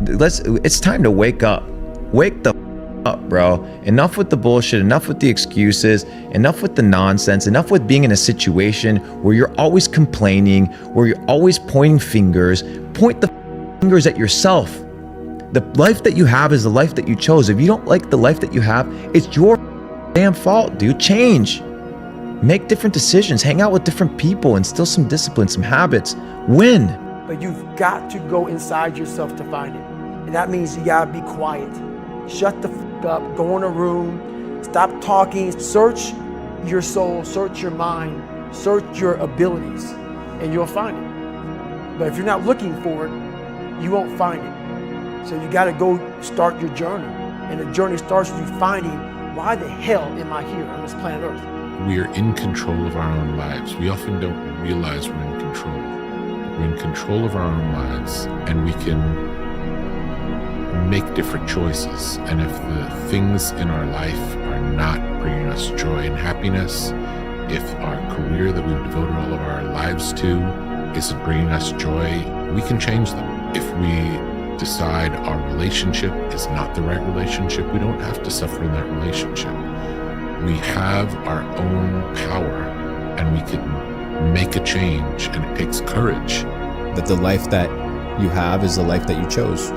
It's time to wake up. Wake the up, bro. Enough with the bullshit, enough with the excuses, enough with the nonsense, enough with being in a situation where you're always complaining, where you're always pointing fingers. Point the fingers at yourself. The life that you have is the life that you chose. If you don't like the life that you have, it's your damn fault, dude. Change. Make different decisions. Hang out with different people. Instill some discipline, some habits. Win. But you've got to go inside yourself to find it. And that means you gotta be quiet. Shut the f up, go in a room, stop talking, search your soul, search your mind, search your abilities, and you'll find it. But if you're not looking for it, you won't find it. So you gotta go start your journey. And the journey starts with you finding, why the hell am I here on this planet Earth? We are in control of our own lives. We often don't realize we're in control. We're in control of our own lives, and we can make different choices. And if the things in our life are not bringing us joy and happiness, if our career that we've devoted all of our lives to isn't bringing us joy, we can change them. If we decide our relationship is not the right relationship, we don't have to suffer in that relationship. We have our own power, and we can make a change, and it takes courage. That the life that you have is the life that you chose.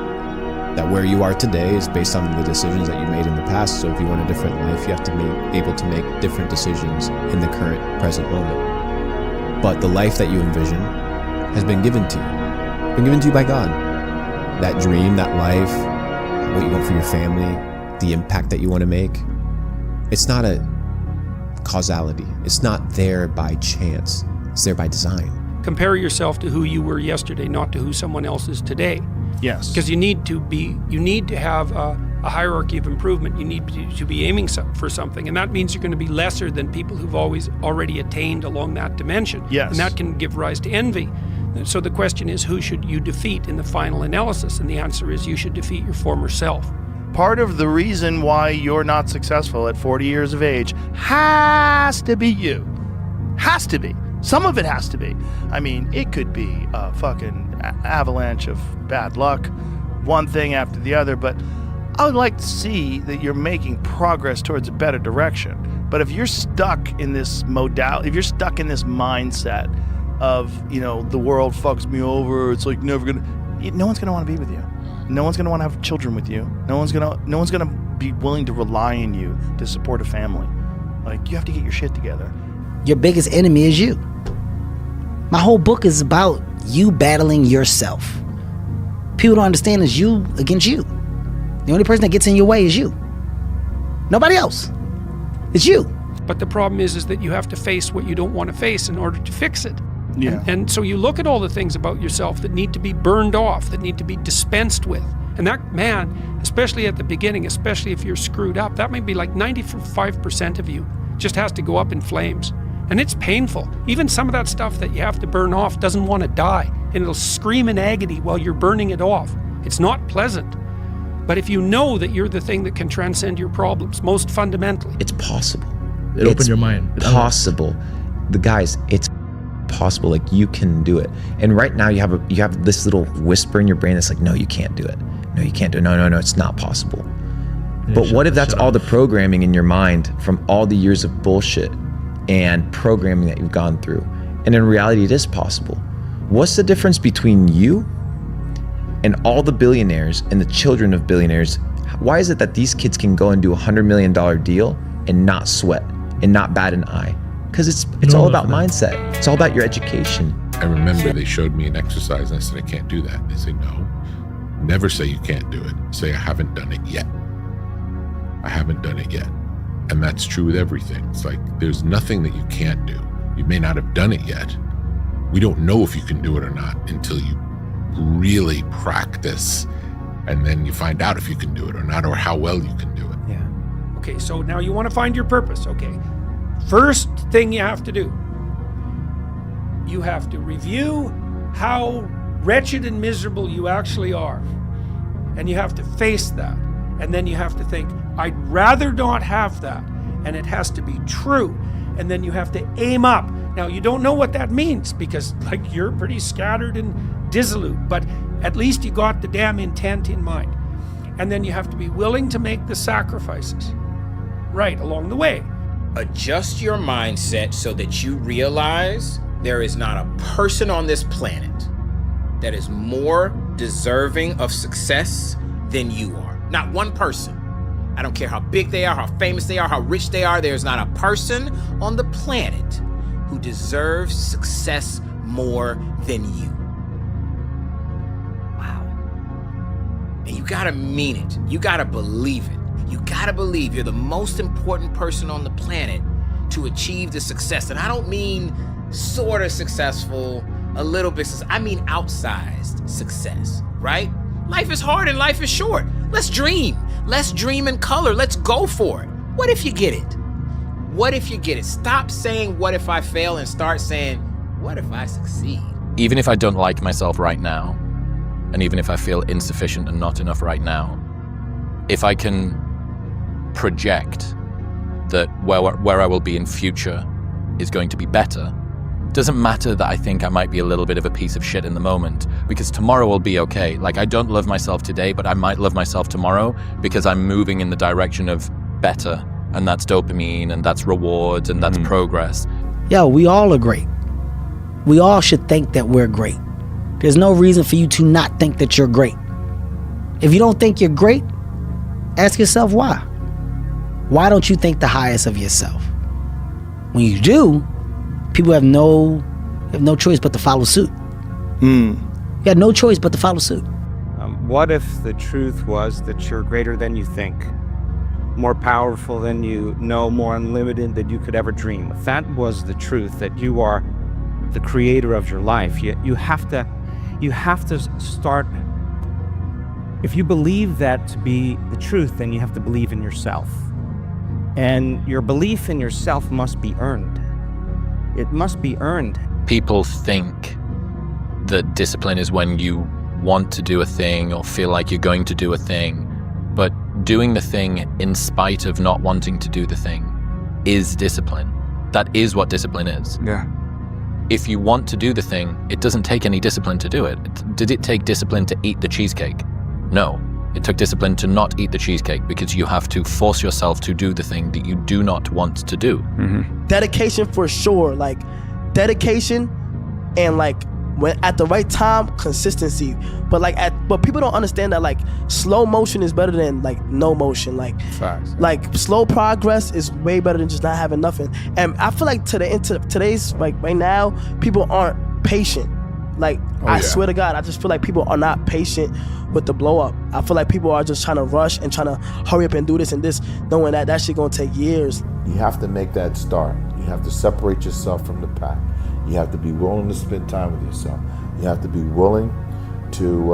That where you are today is based on the decisions that you made in the past. So if you want a different life, you have to be able to make different decisions in the current, present moment. But the life that you envision has been given to you. Been given to you by God. That dream, that life, what you want for your family, the impact that you want to make, it's not a causality. It's not there by chance. It's there by design. Compare yourself to who you were yesterday, not to who someone else is today. Yes. Because you need to have a hierarchy of improvement. You need to be aiming for something, and that means you're going to be lesser than people who've already attained along that dimension. Yes. And that can give rise to envy. So the question is, who should you defeat in the final analysis? And the answer is, you should defeat your former self. Part of the reason why you're not successful at 40 years of age has to be you. Has to be. Some of it has to be. I mean, it could be a fucking avalanche of bad luck, one thing after the other, but I would like to see that you're making progress towards a better direction. But if you're stuck in this modality, if you're stuck in this mindset of, the world fucks me over, it's like no one's gonna want to be with you. No one's gonna want to have children with you. No one's gonna be willing to rely on you to support a family. Like, you have to get your shit together. Your biggest enemy is you. My whole book is about you battling yourself. People don't understand it's you against you. The only person that gets in your way is you. Nobody else. It's you. But the problem is that you have to face what you don't want to face in order to fix it. Yeah. And so you look at all the things about yourself that need to be burned off, that need to be dispensed with. And that, man, especially at the beginning, especially if you're screwed up, that may be like 95% of you just has to go up in flames. And it's painful. Even some of that stuff that you have to burn off doesn't want to die, and it'll scream in agony while you're burning it off. It's not pleasant. But if you know that you're the thing that can transcend your problems, most fundamentally. It's possible. It opened your mind. It's possible. The guys, it's possible. Like, you can do it. And right now you have this little whisper in your brain that's like, no, you can't do it. No, you can't do it. No, it's not possible. Yeah, but what if that's all the programming in your mind from all the years of bullshit and programming that you've gone through? And in reality, it is possible. What's the difference between you and all the billionaires and the children of billionaires? Why is it that these kids can go and do $100 million deal and not sweat and not bat an eye? Because it's all about mindset. It's all about your education. I remember they showed me an exercise, and I said, I can't do that. They said, no, never say you can't do it. Say, I haven't done it yet. I haven't done it yet. And that's true with everything. It's like, there's nothing that you can't do. You may not have done it yet. We don't know if you can do it or not until you really practice, and then you find out if you can do it or not, or how well you can do it. Yeah. Okay, so now you want to find your purpose. Okay. First thing you have to do, you have to review how wretched and miserable you actually are. And you have to face that. And then you have to think, I'd rather not have that. And it has to be true. And then you have to aim up. Now, you don't know what that means because, like, you're pretty scattered and dissolute. But At least you got the damn intent in mind. And then you have to be willing to make the sacrifices right along the way. Adjust your mindset so that you realize there is not a person on this planet that is more deserving of success than you are. Not one person. I don't care how big they are, how famous they are, how rich they are. There's not a person on the planet who deserves success more than you. Wow. And you gotta mean it. You gotta believe it. You gotta believe you're the most important person on the planet to achieve the success. And I don't mean sort of successful, a little bit, I mean outsized success, right? Life is hard and life is short. Let's dream. Let's dream in color. Let's go for it. What if you get it? What if you get it? Stop saying, what if I fail, and start saying, what if I succeed? Even if I don't like myself right now, and even if I feel insufficient and not enough right now, if I can project that where I will be in future is going to be better, doesn't matter that I think I might be a little bit of a piece of shit in the moment, because tomorrow will be okay. Like, I don't love myself today, but I might love myself tomorrow because I'm moving in the direction of better, and that's dopamine, and that's rewards, and that's progress. Yo, we all are great. We all should think that we're great. There's no reason for you to not think that you're great. If you don't think you're great, ask yourself why. Why don't you think the highest of yourself? When you do, people have no choice but to follow suit. You have no choice but to follow suit. What if the truth was that you're greater than you think, more powerful than you know, more unlimited than you could ever dream? If that was the truth, that you are the creator of your life, you have to start. If you believe that to be the truth, then you have to believe in yourself. And your belief in yourself must be earned. It must be earned. People think that discipline is when you want to do a thing or feel like you're going to do a thing, but doing the thing in spite of not wanting to do the thing is discipline. That is what discipline is. Yeah. If you want to do the thing, it doesn't take any discipline to do it. Did it take discipline to eat the cheesecake? No. It took discipline to not eat the cheesecake, because you have to force yourself to do the thing that you do not want to do. Dedication for sure. Like, dedication and like when at the right time, consistency. But people don't understand that like slow motion is better than like no motion. Like Facts. Like slow progress is way better than just not having nothing. And I feel like today's like right now, people aren't patient. Like I swear to God, I just feel like people are not patient with the blow up. I feel like people are just trying to rush and trying to hurry up and do this and this, knowing that shit gonna take years. You have to make that start. You have to separate yourself from the pack. You have to be willing to spend time with yourself. You have to be willing to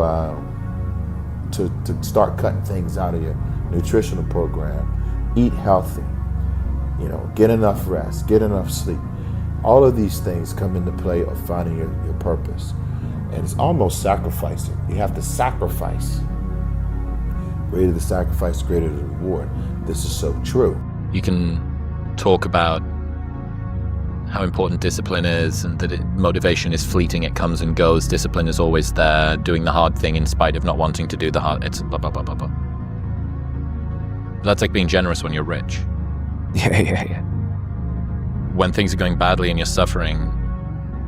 start cutting things out of your nutritional program. Eat healthy. Get enough rest. Get enough sleep. All of these things come into play of finding your purpose. And it's almost sacrificing. You have to sacrifice. Greater the sacrifice, greater the reward. This is so true. You can talk about how important discipline is, and that motivation is fleeting, it comes and goes. Discipline is always there, doing the hard thing in spite of not wanting to do the hard, it's blah, blah, blah, blah, blah. That's like being generous when you're rich. Yeah. When things are going badly and you're suffering,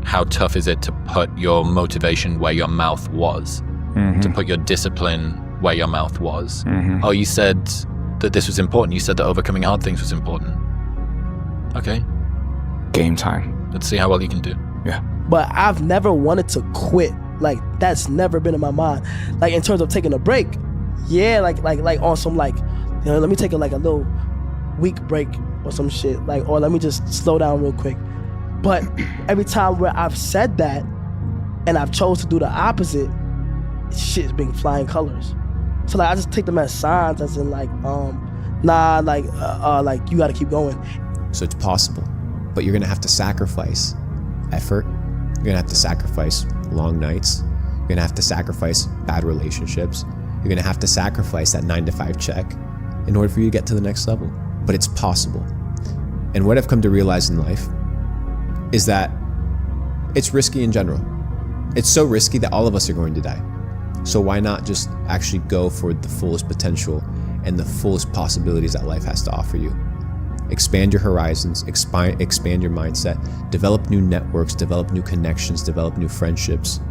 how tough is it to put your motivation where your mouth was? To put your discipline where your mouth was? Oh, you said that this was important. You said that overcoming hard things was important. Okay. Game time. Let's see how well you can do. Yeah. But I've never wanted to quit. Like that's never been in my mind. Like in terms of taking a break, yeah, like on some like, let me take a little week break or some shit, like, or let me just slow down real quick. But every time where I've said that and I've chose to do the opposite, shit's been flying colors. So like I just take them as signs, as in like, like you got to keep going. So it's possible, but you're gonna have to sacrifice effort. You're gonna have to sacrifice long nights. You're gonna have to sacrifice bad relationships. You're gonna have to sacrifice that 9-to-5 check in order for you to get to the next level. But it's possible. And what I've come to realize in life is that it's risky in general. It's so risky that all of us are going to die. So why not just actually go for the fullest potential and the fullest possibilities that life has to offer you? Expand your horizons, expand your mindset, develop new networks, develop new connections, develop new friendships,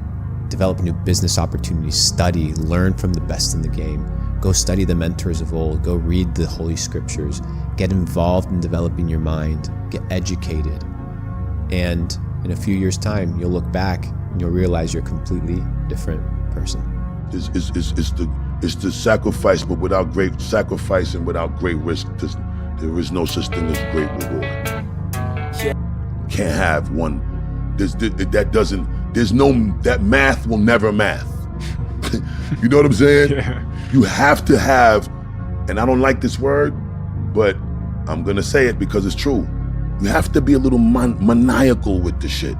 develop new business opportunities, study, learn from the best in the game. Go study the mentors of old, go read the Holy Scriptures, get involved in developing your mind, get educated. And in a few years' time, you'll look back and you'll realize you're a completely different person. It's the sacrifice, but without great sacrifice and without great risk, there is no such thing as great reward. Can't have one. That math will never math. You know what I'm saying? Yeah. You have to have, and I don't like this word, but I'm gonna say it because it's true. You have to be a little maniacal with the shit.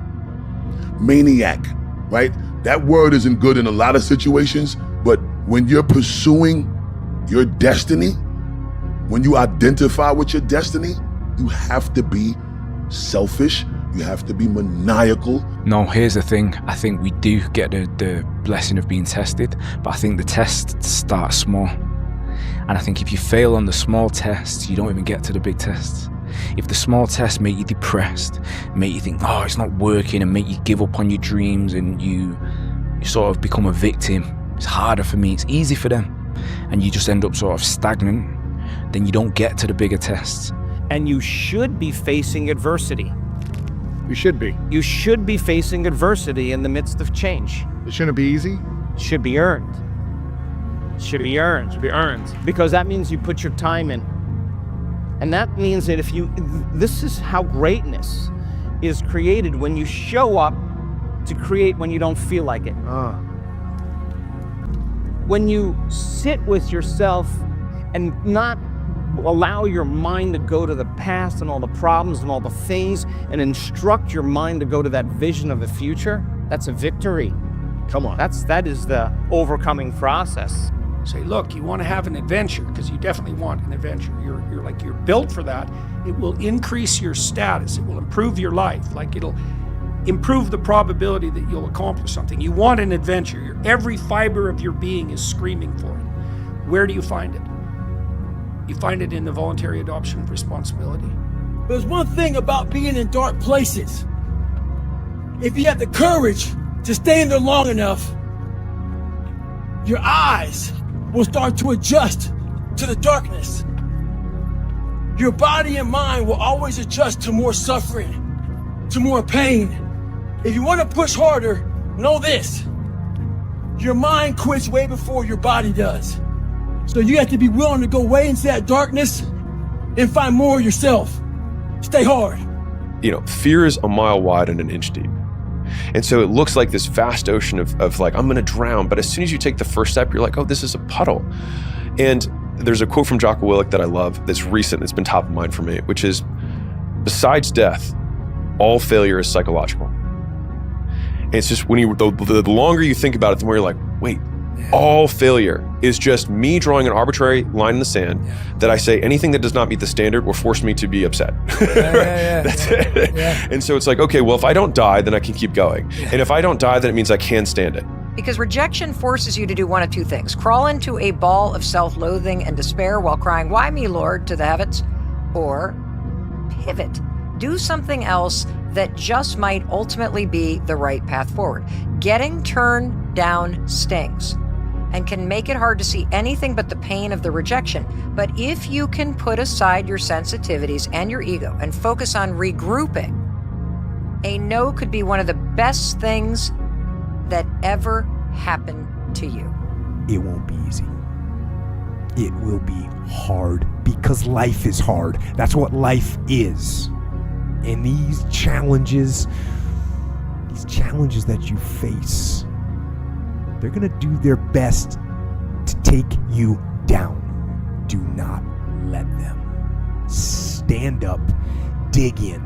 Maniac, right? That word isn't good in a lot of situations, but when you're pursuing your destiny, when you identify with your destiny, you have to be selfish. You have to be maniacal. No, here's the thing. I think we do get the blessing of being tested, but I think the tests start small. And I think if you fail on the small tests, you don't even get to the big tests. If the small tests make you depressed, make you think, oh, it's not working, and make you give up on your dreams, and you sort of become a victim. It's harder for me, it's easy for them. And you just end up sort of stagnant, then you don't get to the bigger tests. And you should be facing adversity. You should be. You should be facing adversity in the midst of change. It shouldn't be easy. It should be earned. It should be earned. It should be earned. Because that means you put your time in. And that means that this is how greatness is created, when you show up to create when you don't feel like it. When you sit with yourself and not allow your mind to go to the past and all the problems and all the things, and instruct your mind to go to that vision of the future, that's a victory. Come on. That is the overcoming process. Say, look, you want to have an adventure, because you definitely want an adventure. You're built for that. It will increase your status. It will improve your life. Like, it'll improve the probability that you'll accomplish something. You want an adventure. Every fiber of your being is screaming for it. Where do you find it? You find it in the voluntary adoption of responsibility. There's one thing about being in dark places. If you have the courage to stay in there long enough, your eyes will start to adjust to the darkness. Your body and mind will always adjust to more suffering, to more pain. If you want to push harder, know this: your mind quits way before your body does. So you have to be willing to go way into that darkness and find more of yourself. Stay hard. You know, fear is a mile wide and an inch deep. And so it looks like this vast ocean of like, I'm gonna drown. But as soon as you take the first step, you're like, oh, this is a puddle. And there's a quote from Jocko Willink that I love that's recent, that's been top of mind for me, which is, besides death, all failure is psychological. And it's just, when the longer you think about it, the more you're like, wait, all failure is just me drawing an arbitrary line in the sand that I say anything that does not meet the standard will force me to be upset. That's it. And so it's like, okay, well, if I don't die, then I can keep going. And if I don't die, then it means I can stand it. Because rejection forces you to do one of two things: crawl into a ball of self-loathing and despair while crying, "Why me, Lord?" to the heavens, or pivot. Do something else that just might ultimately be the right path forward. Getting turned down stings and can make it hard to see anything but the pain of the rejection. But if you can put aside your sensitivities and your ego and focus on regrouping, a no could be one of the best things that ever happened to you. It won't be easy. It will be hard, because life is hard. That's what life is. And these challenges that you face, they're gonna do their best to take you down. Do not let them. Stand up, dig in.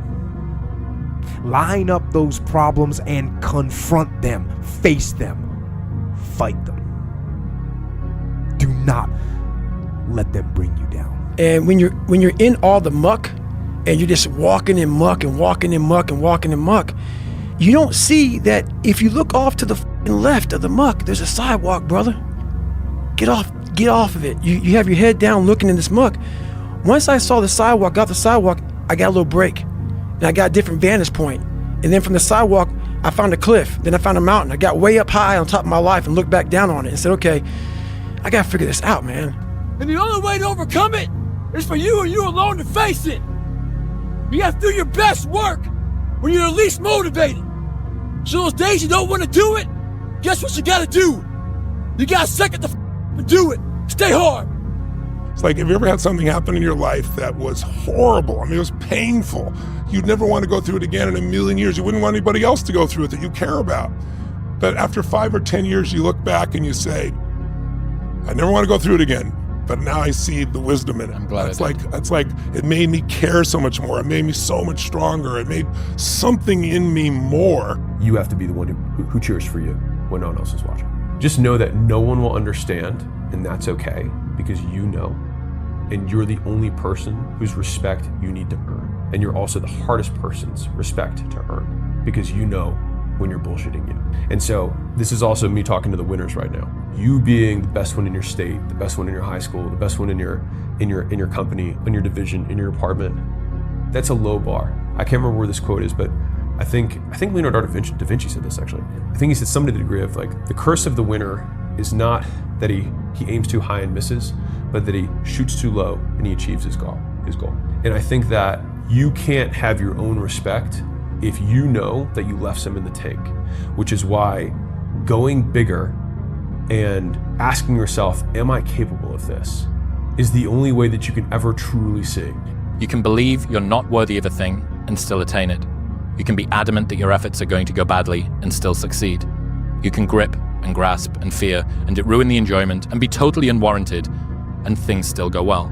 Line up those problems and confront them. Face them. Fight them. Do not let them bring you down. And when you're in all the muck, and you're just walking in muck and walking in muck and walking in muck, you don't see that if you look off to the left of the muck, there's a sidewalk, brother. Get off of it. You have your head down looking in this muck. Once I saw the sidewalk, got the sidewalk, I got a little break. And I got a different vantage point. And then from the sidewalk, I found a cliff. Then I found a mountain. I got way up high on top of my life and looked back down on it and said, okay, I gotta figure this out, man. And the only way to overcome it is for you and you alone to face it. You have to do your best work when you're the least motivated. So those days you don't want to do it, guess what you gotta do? You gotta suck it the and do it. Stay hard. It's like, have you ever had something happen in your life that was horrible? I mean, it was painful. You'd never want to go through it again in a million years. You wouldn't want anybody else to go through it that you care about. But after 5 or 10 years, you look back and you say, I never want to go through it again. But now I see the wisdom in it. I'm glad. It's like it made me care so much more. It made me so much stronger. It made something in me more. You have to be the one who cheers for you when no one else is watching. Just know that no one will understand, and that's okay, because you know, and you're the only person whose respect you need to earn. And you're also the hardest person's respect to earn, because you know when you're bullshitting you. And so this is also me talking to the winners right now. You being the best one in your state, the best one in your high school, the best one in your company, in your division, in your department, that's a low bar. I can't remember where this quote is, but I think Leonardo da Vinci said this actually. I think he said something to the degree of like, the curse of the winner is not that he aims too high and misses, but that he shoots too low and he achieves his goal. And I think that you can't have your own respect if you know that you left some in the tank, which is why going bigger and asking yourself, am I capable of this, is the only way that you can ever truly see. You can believe you're not worthy of a thing and still attain it. You can be adamant that your efforts are going to go badly and still succeed. You can grip and grasp and fear and it ruin the enjoyment and be totally unwarranted and things still go well.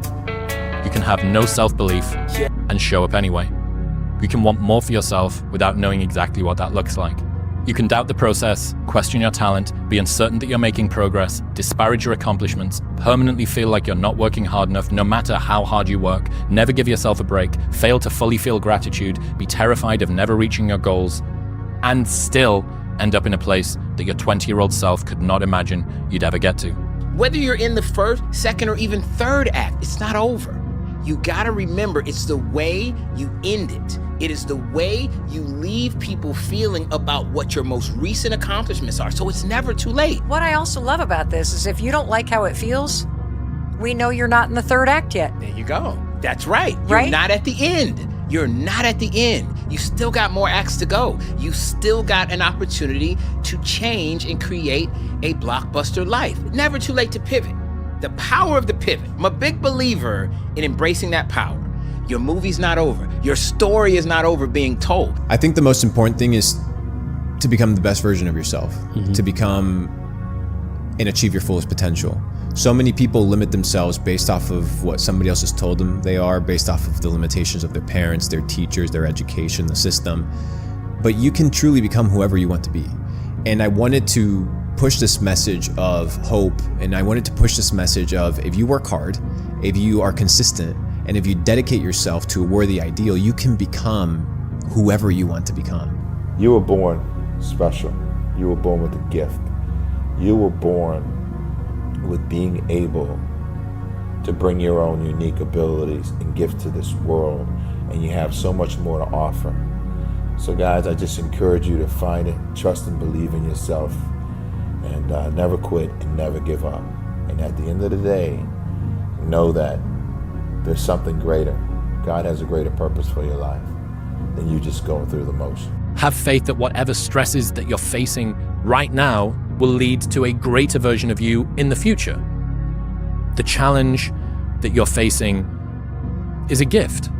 You can have no self-belief and show up anyway. You can want more for yourself without knowing exactly what that looks like. You can doubt the process, question your talent, be uncertain that you're making progress, disparage your accomplishments, permanently feel like you're not working hard enough no matter how hard you work, never give yourself a break, fail to fully feel gratitude, be terrified of never reaching your goals, and still end up in a place that your 20-year-old self could not imagine you'd ever get to. Whether you're in the first, second, or even third act, it's not over. You gotta remember, it's the way you end it. It is the way you leave people feeling about what your most recent accomplishments are. So it's never too late. What I also love about this is if you don't like how it feels, we know you're not in the third act yet. There you go. That's right. You're not at the end. You're not at the end. You still got more acts to go. You still got an opportunity to change and create a blockbuster life. Never too late to pivot. The power of the pivot. I'm a big believer in embracing that power. Your movie's not over. Your story is not over being told. I think the most important thing is to become the best version of yourself, to become and achieve your fullest potential. So many people limit themselves based off of what somebody else has told them they are, based off of the limitations of their parents, their teachers, their education, the system. But you can truly become whoever you want to be. And I wanted to push this message of hope, and I wanted to push this message of if you work hard, if you are consistent, and if you dedicate yourself to a worthy ideal, you can become whoever you want to become. You were born special. You were born with a gift. You were born with being able to bring your own unique abilities and gifts to this world, and you have so much more to offer. So guys, I just encourage you to find it, trust and believe in yourself, and never quit and never give up. And at the end of the day, know that there's something greater. God has a greater purpose for your life than you just going through the motion. Have faith that whatever stresses that you're facing right now will lead to a greater version of you in the future. The challenge that you're facing is a gift,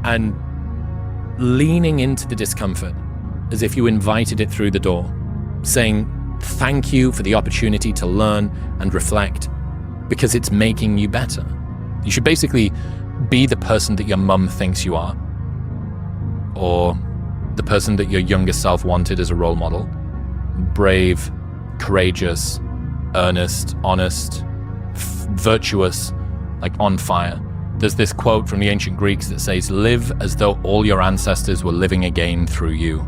and leaning into the discomfort as if you invited it through the door, saying thank you for the opportunity to learn and reflect because it's making you better. You should basically be the person that your mum thinks you are, or the person that your younger self wanted as a role model. Brave, courageous, earnest, honest, virtuous, like on fire. There's this quote from the ancient Greeks that says, live as though all your ancestors were living again through you.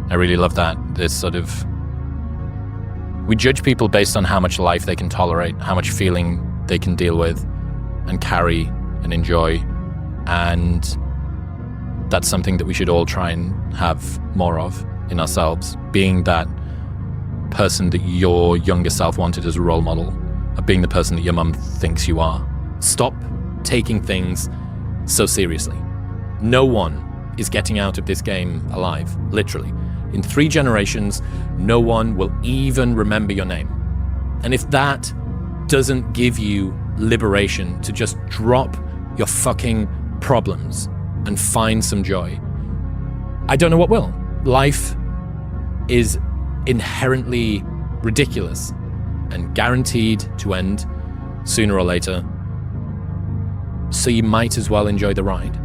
I really love that. This sort of We judge people based on how much life they can tolerate, how much feeling they can deal with and carry and enjoy. And that's something that we should all try and have more of in ourselves, being that person that your younger self wanted as a role model, or being the person that your mum thinks you are. Stop taking things so seriously. No one is getting out of this game alive, literally. In 3 generations, no one will even remember your name. And if that doesn't give you liberation to just drop your fucking problems and find some joy, I don't know what will. Life is inherently ridiculous and guaranteed to end sooner or later. So you might as well enjoy the ride.